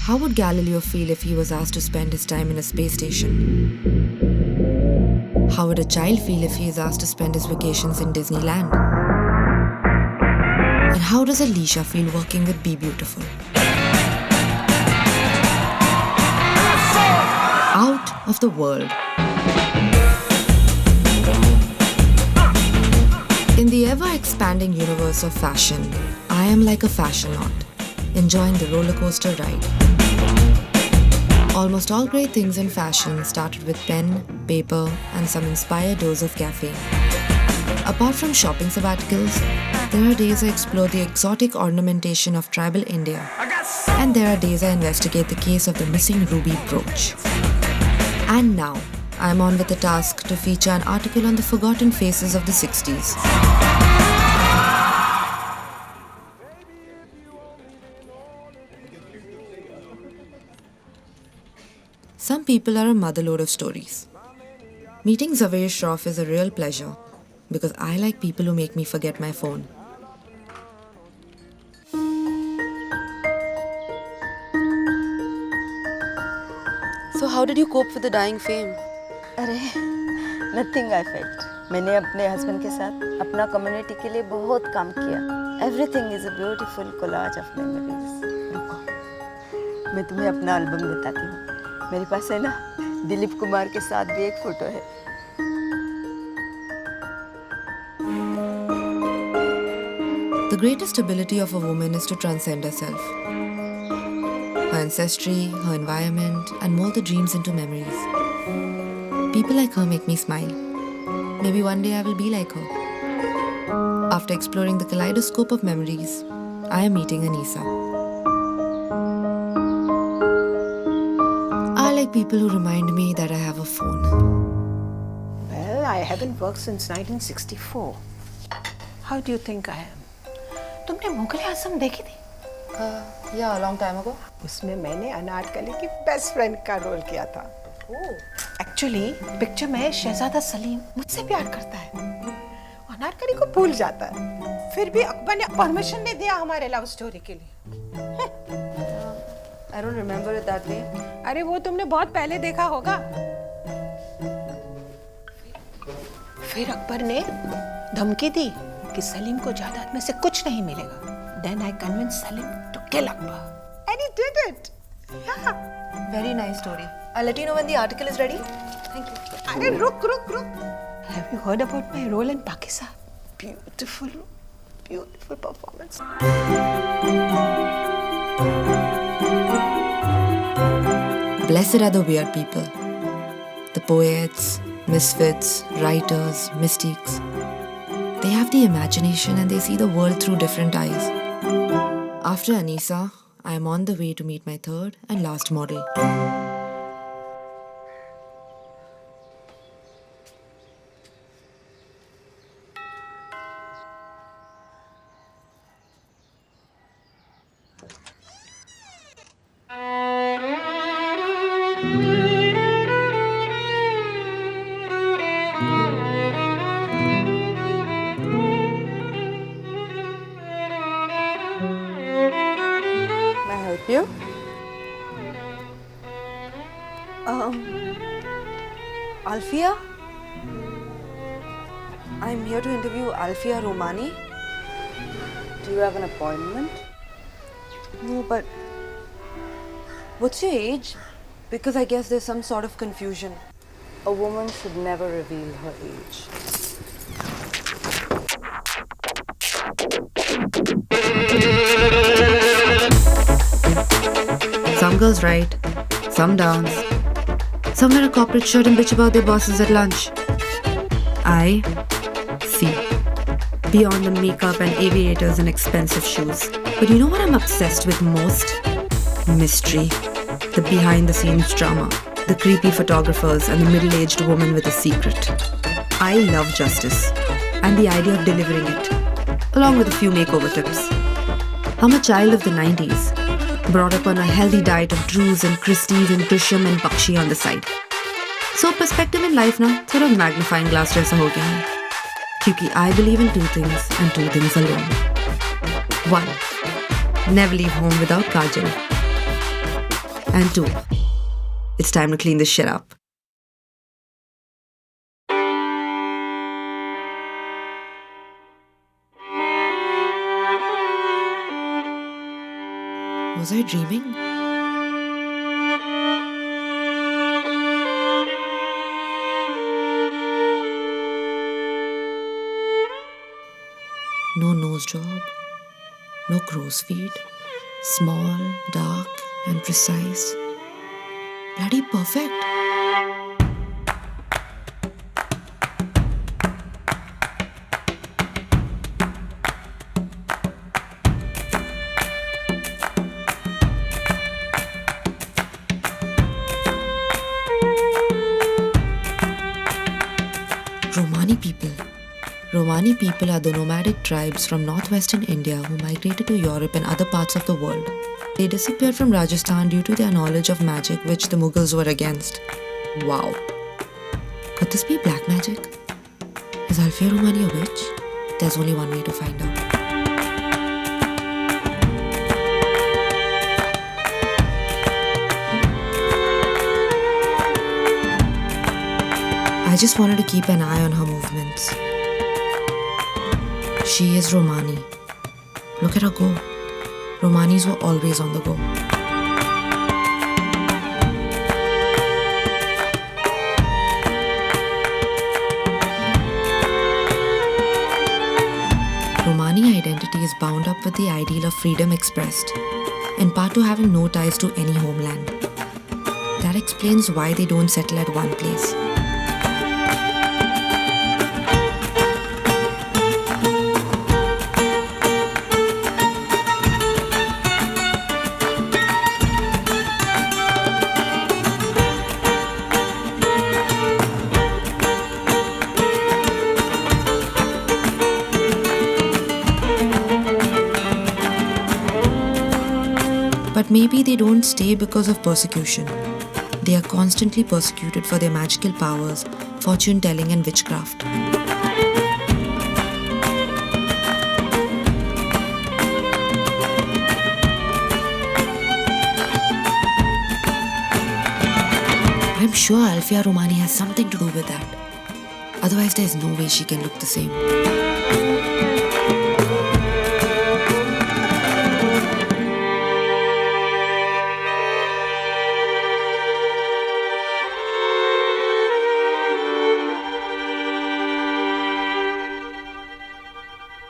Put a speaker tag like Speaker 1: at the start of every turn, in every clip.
Speaker 1: How would Galileo feel if he was asked to spend his time in a space station? How would a child feel if he is asked to spend his vacations in Disneyland? And how does Alicia feel working with Be Beautiful? Out of the world. In the ever-expanding universe of fashion, I am like a fashion-naut, enjoying the roller coaster ride. Almost all great things in fashion started with pen, paper, and some inspired dose of caffeine. Apart from shopping sabbaticals, there are days I explore the exotic ornamentation of tribal India, and there are days I investigate the case of the missing ruby brooch. And now, I'm on with the task to feature an article on the forgotten faces of the 60s. Some people are a motherload of stories. Meeting Zavir Shroff is a real pleasure because I like people who make me forget my phone. So how did you cope with the dying fame?
Speaker 2: अरे nothing I felt. मैंने अपने husband के साथ अपना community के लिए बहुत काम किया. Everything is a beautiful collage of memories. रुको, मैं तुम्हें अपना एल्बम बताती हूँ. मेरे पास है ना, दिलीप कुमार के साथ भी एक फोटो है.
Speaker 1: The greatest ability of a woman is to transcend herself. Her ancestry, her environment, and mold the dreams into memories. People like her make me smile. Maybe one day I will be like her. After exploring the kaleidoscope of memories, I am meeting Anisa. I like people who remind me that I have a phone.
Speaker 3: Well, I haven't worked since 1964. How do you think I am? तुमने मुगल आजम देखी थी?
Speaker 1: Yeah, a long time ago.
Speaker 3: उसमें मैंने अनारकली की best friend का role किया था. Actually picture में शहजादा सलीम मुझसे प्यार करता है, अनारकली को भूल जाता है. फिर भी अकबर ने परमिशन नहीं दिया हमारे लव स्टोरी के लिए.
Speaker 1: I don't remember it that way.
Speaker 3: अरे वो तुमने बहुत पहले देखा होगा. फिर अकबर ने धमकी दी कि सलीम को जायदाद में से कुछ नहीं मिलेगा. Then I convinced Salim to kill Akbar. And he did it. Yeah.
Speaker 1: Very nice story. I'll let you know when the article is ready. Thank you.
Speaker 3: अरे रुक. Have you heard about my role in Pakistan? Beautiful performance.
Speaker 1: Blessed are the weird people. The poets, misfits, writers, mystics. They have the imagination and they see the world through different eyes. After Anisa, I am on the way to meet my third and last model.
Speaker 2: You? Alfia? I'm here to interview Alfia Romani. Do you have an appointment? No, but what's your age? Because I guess there's some sort of confusion. A woman should never reveal her age.
Speaker 1: Some girls write, some dance, some wear a corporate shirt and bitch about their bosses at lunch. I see beyond the makeup and aviators and expensive shoes. But you know what I'm obsessed with most? Mystery. The behind-the-scenes drama. The creepy photographers and the middle-aged woman with a secret. I love justice and the idea of delivering it, along with a few makeover tips. I'm a child of the 90s. Brought up on a healthy diet of Drews and Christie's and Grisham and Bakshi on the side. So perspective in life ना थोड़ा magnifying glass जैसा हो गया है. क्योंकि I believe in two things and two things alone. 1. Never leave home without kajal. And 2, it's time to clean this shit up. Was I dreaming? No nose job, no crow's feet, small, dark, and precise. Bloody perfect. Romani people are the nomadic tribes from northwestern India who migrated to Europe and other parts of the world. They disappeared from Rajasthan due to their knowledge of magic, which the Mughals were against. Wow. Could this be black magic? Is Alfia Romani a witch? There's only one way to find out. I just wanted to keep an eye on her movements. She is Romani. Look at her go. Romanis were always on the go. Romani identity is bound up with the ideal of freedom expressed, in part to having no ties to any homeland. That explains why they don't settle at one place. But maybe they don't stay because of persecution. They are constantly persecuted for their magical powers, fortune telling, and witchcraft. I'm sure Alfia Romani has something to do with that. Otherwise, there's no way she can look the same.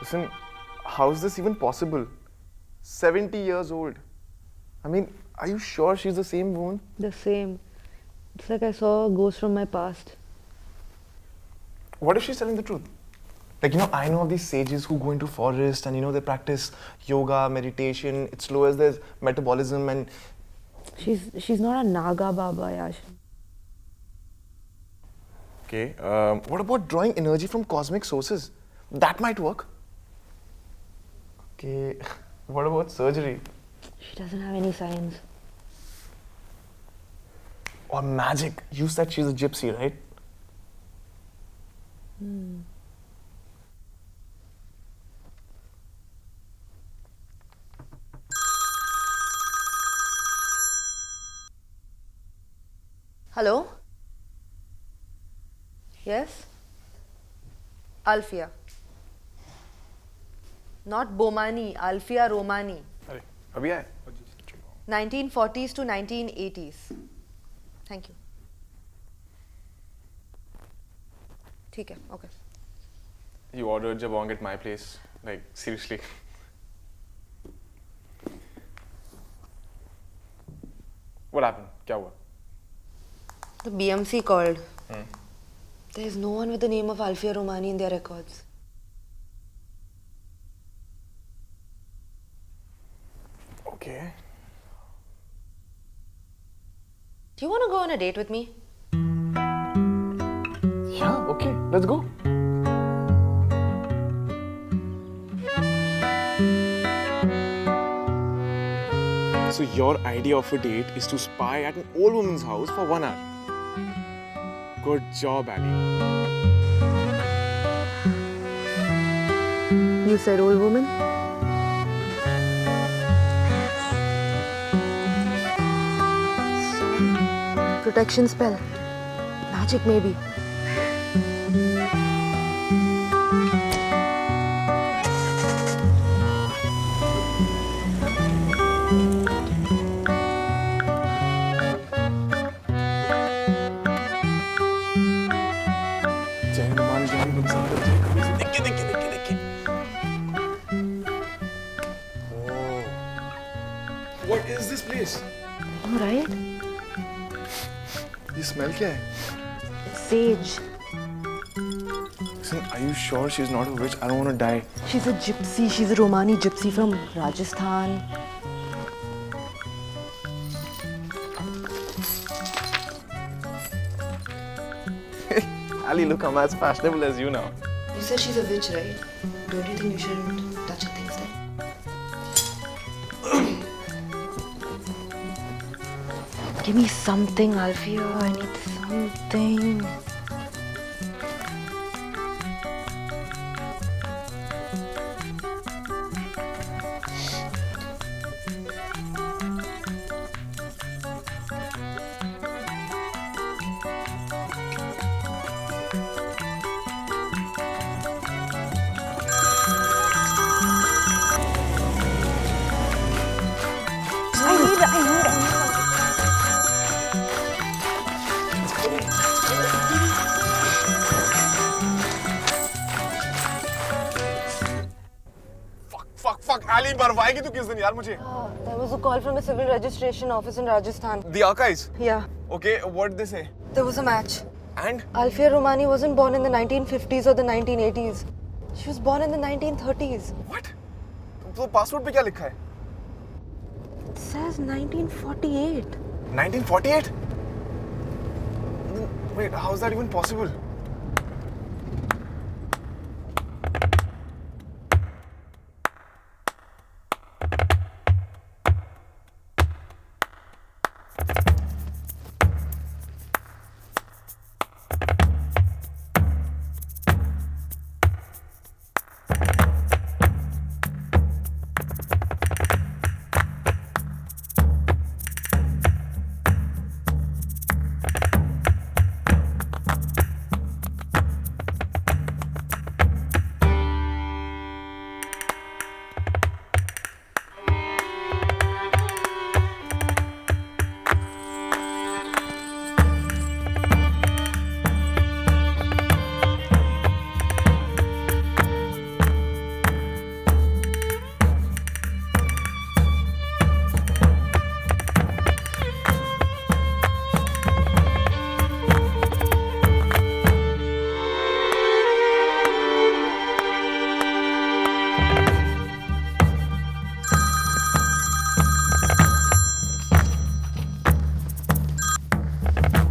Speaker 4: Listen, how is this even possible? 70 years old. I mean, are you sure she's the same woman?
Speaker 5: The same. It's like I saw a ghost from my past.
Speaker 4: What if she's telling the truth? Like, I know of these sages who go into forest and, they practice yoga, meditation. It lowers their metabolism and...
Speaker 5: She's not a Naga Baba, Yash.
Speaker 4: Okay, what about drawing energy from cosmic sources? That might work. Okay, what about surgery?
Speaker 5: She doesn't have any signs.
Speaker 4: Or magic. You said she's a gypsy, right?
Speaker 5: Hello? Yes? Alfia. Not Bomani, Alfia Romani.
Speaker 4: अरे, अभी आए?
Speaker 5: 1940s to 1980s. Thank you. ठीक है, okay.
Speaker 4: You ordered jabong at my place. Like, seriously. What happened? क्या हुआ?
Speaker 5: The BMC called. There is no one with the name of Alfia Romani in their records.
Speaker 4: Okay.
Speaker 5: Do you want to go on a date with me?
Speaker 4: Yeah, okay. Let's go. So your idea of a date is to spy at an old woman's house for 1 hour. Good job, Ali.
Speaker 5: You said old woman? protection spell. Magic, maybe.
Speaker 4: जय हनुमान जय हनुमान संकट जय कपीस। देखिए। Oh. What is this place?
Speaker 5: Oh, right?
Speaker 4: ये smell क्या है?
Speaker 5: Sage.
Speaker 4: Listen, are you sure she's not a witch? I don't want to die.
Speaker 5: She's a gypsy. She's a Romani gypsy from Rajasthan.
Speaker 4: Ali, look, I'm as fashionable as you now.
Speaker 5: You said she's a witch, right? Don't you think you shouldn't touch her things then? Give me something, Alfio. I need something.
Speaker 4: Fuck, Ali, मरवाएगी तू किस दिन यार मुझे?
Speaker 5: There was a call from a civil registration office in Rajasthan.
Speaker 4: The archives.
Speaker 5: Yeah,
Speaker 4: Okay, what did they say?
Speaker 5: there was a match.
Speaker 4: And?
Speaker 5: Alfia Romani wasn't born in the 1950s or the 1980s. She was born in the 1930s.
Speaker 4: What? तो passport पे क्या लिखा है?
Speaker 5: It says 1948.
Speaker 4: 1948? Wait, how is that even possible?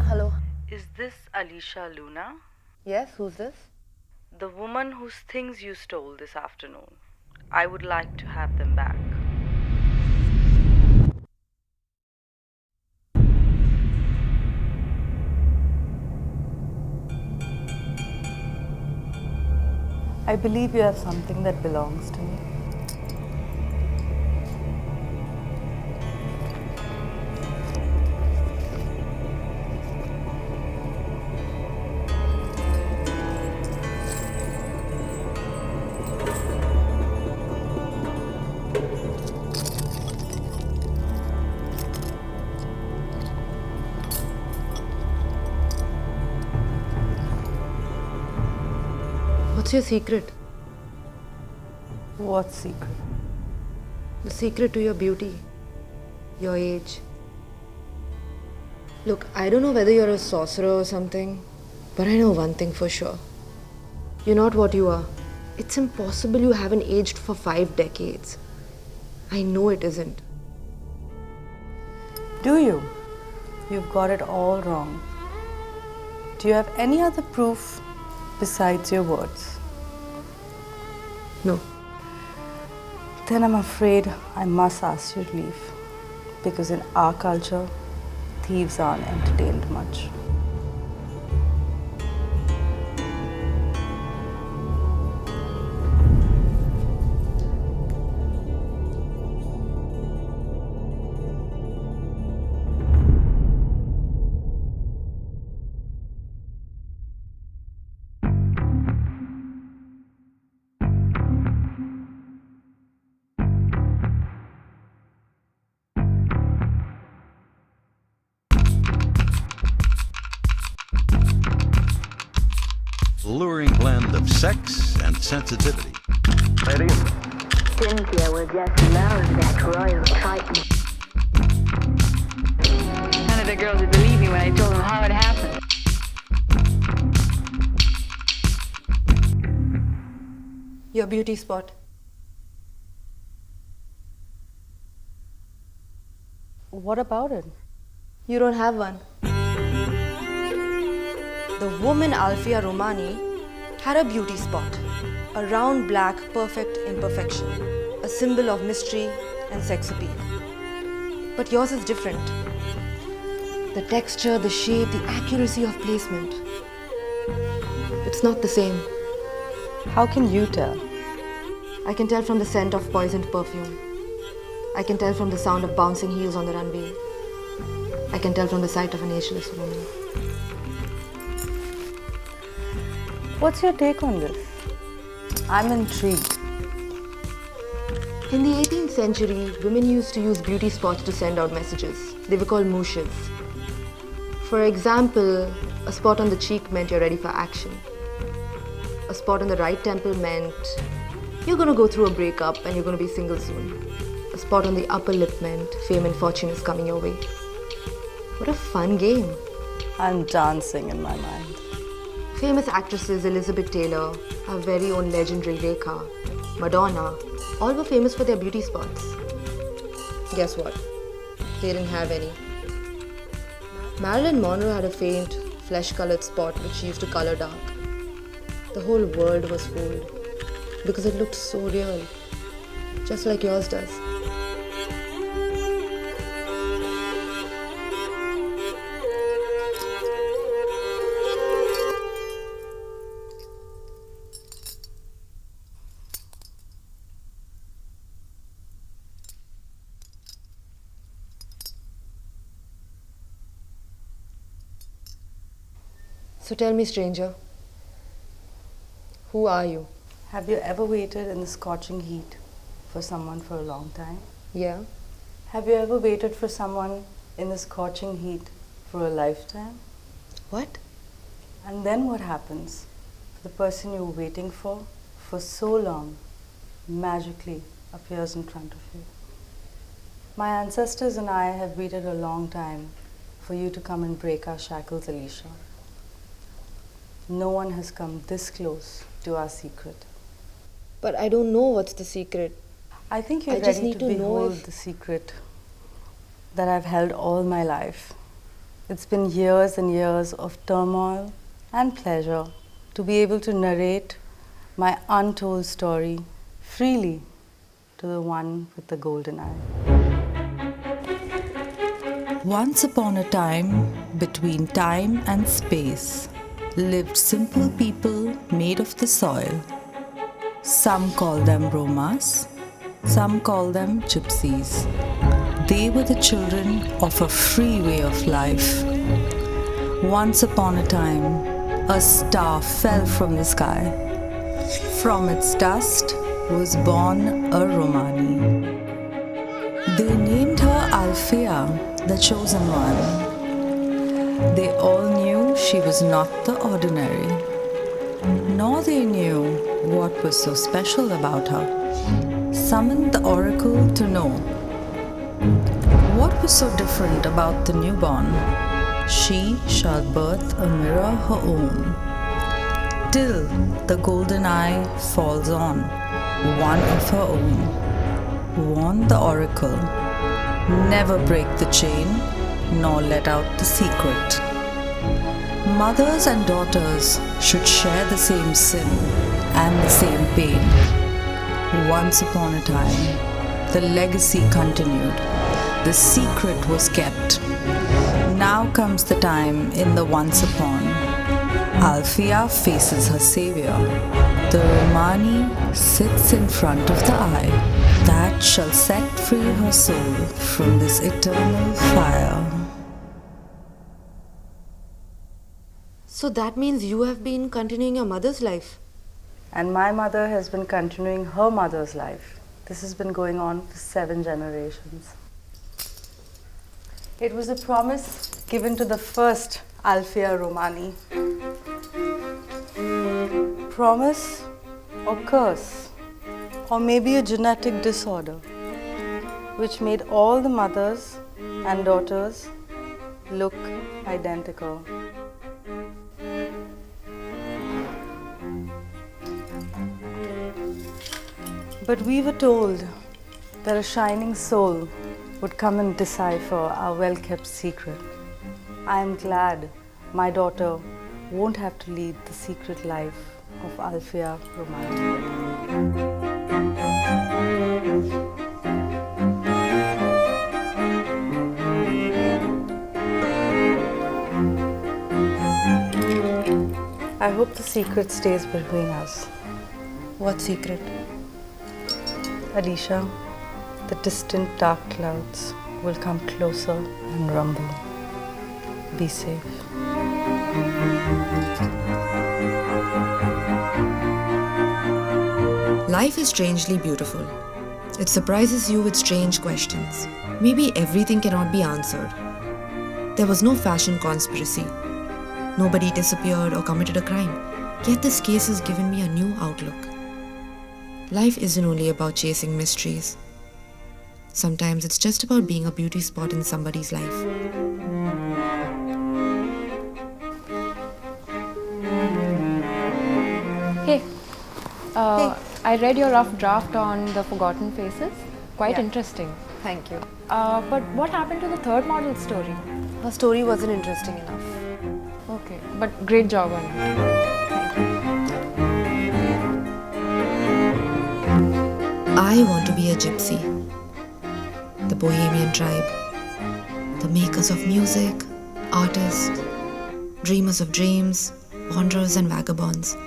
Speaker 5: Hello.
Speaker 6: Is this Alicia Luna?
Speaker 5: Yes, who's this?
Speaker 6: The woman whose things you stole this afternoon. I would like to have them back. I believe you have something that belongs to me.
Speaker 5: What's your secret?
Speaker 6: What secret?
Speaker 5: The secret to your beauty, your age. Look, I don't know whether you're a sorcerer or something, but I know one thing for sure. You're not what you are. It's impossible you haven't aged for 5 decades. I know it isn't.
Speaker 6: Do you? You've got it all wrong. Do you have any other proof besides your words?
Speaker 5: No.
Speaker 6: Then I'm afraid I must ask you to leave. Because in our culture, thieves aren't entertained much.
Speaker 7: alluring blend of sex and sensitivity.
Speaker 8: Cynthia will just love that royal Triton. None of the girls would believe me when I told them how it happened.
Speaker 5: Your beauty spot.
Speaker 6: What about it?
Speaker 5: You don't have one. The woman Alfia Romani had a beauty spot. A round black perfect imperfection. A symbol of mystery and sex appeal. But yours is different. The texture, the shape, the accuracy of placement. It's not the same.
Speaker 6: How can you tell?
Speaker 5: I can tell from the scent of poisoned perfume. I can tell from the sound of bouncing heels on the runway. I can tell from the sight of an ageless woman.
Speaker 6: What's your take on this? I'm intrigued.
Speaker 5: In the 18th century, women used to use beauty spots to send out messages. They were called moushes. For example, a spot on the cheek meant you're ready for action. A spot on the right temple meant you're gonna go through a breakup and you're gonna be single soon. A spot on the upper lip meant fame and fortune is coming your way. What a fun game.
Speaker 6: I'm dancing in my mind.
Speaker 5: Famous actresses Elizabeth Taylor, our very own legendary Rekha, Madonna, all were famous for their beauty spots. Guess what? They didn't have any. Marilyn Monroe had a faint, flesh-colored spot which she used to color dark. The whole world was fooled because it looked so real, just like yours does. So tell me, stranger, who are you?
Speaker 6: Have you ever waited in the scorching heat for someone for a long time?
Speaker 5: Yeah?
Speaker 6: Have you ever waited for someone in the scorching heat for a lifetime?
Speaker 5: What?
Speaker 6: And then what happens? The person you were waiting for so long magically appears in front of you. My ancestors and I have waited a long time for you to come and break our shackles, Alicia. No one has come this close to our secret.
Speaker 5: But I don't know what's the secret.
Speaker 6: I think you're
Speaker 5: I just
Speaker 6: ready
Speaker 5: need
Speaker 6: to
Speaker 5: to know
Speaker 6: behold
Speaker 5: if-
Speaker 6: the secret that I've held all my life. It's been years and years of turmoil and pleasure to be able to narrate my untold story freely to the one with the golden eye.
Speaker 9: Once upon a time, between time and space, lived simple people made of the soil. Some call them Romas, some call them gypsies. They were the children of a free way of life. Once upon a time, a star fell from the sky. From its dust was born a Romani. They named her Alfea, the chosen one. They all knew she was not the ordinary, nor they knew what was so special about her. Summoned the oracle to know what was so different about the newborn. She shall birth a mirror her own, till the golden eye falls on one of her own. Warned the oracle, never break the chain, nor let out the secret. Mothers and daughters should share the same sin and the same pain. Once upon a time, the legacy continued. The secret was kept. Now comes the time in the once upon. Alfea faces her savior. The Romani sits in front of the eye that shall set free her soul from this eternal fire.
Speaker 5: So that means you have been continuing your mother's life.
Speaker 6: And my mother has been continuing her mother's life. This has been going on for 7 generations. It was a promise given to the first Alfea Romani. promise or curse, or maybe a genetic disorder which made all the mothers and daughters look identical. But we were told that a shining soul would come and decipher our well-kept secret. I am glad my daughter won't have to lead the secret life of Alfia Romano. I hope the secret stays between us.
Speaker 5: What secret?
Speaker 6: Adisha, the distant dark clouds will come closer and rumble. Be safe.
Speaker 1: Life is strangely beautiful. It surprises you with strange questions. Maybe everything cannot be answered. There was no fashion conspiracy. Nobody disappeared or committed a crime. Yet this case has given me a new outlook. Life isn't only about chasing mysteries. Sometimes it's just about being a beauty spot in somebody's life.
Speaker 10: Hey, I read your rough draft on the Forgotten Faces. Quite interesting.
Speaker 5: Thank you.
Speaker 10: But what happened to the third model story?
Speaker 5: Her story wasn't interesting enough.
Speaker 10: Okay, but great job on it.
Speaker 1: I want to be a gypsy. The Bohemian tribe. The makers of music, artists, dreamers of dreams, wanderers and vagabonds.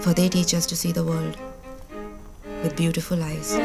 Speaker 1: For they teach us to see the world with beautiful eyes.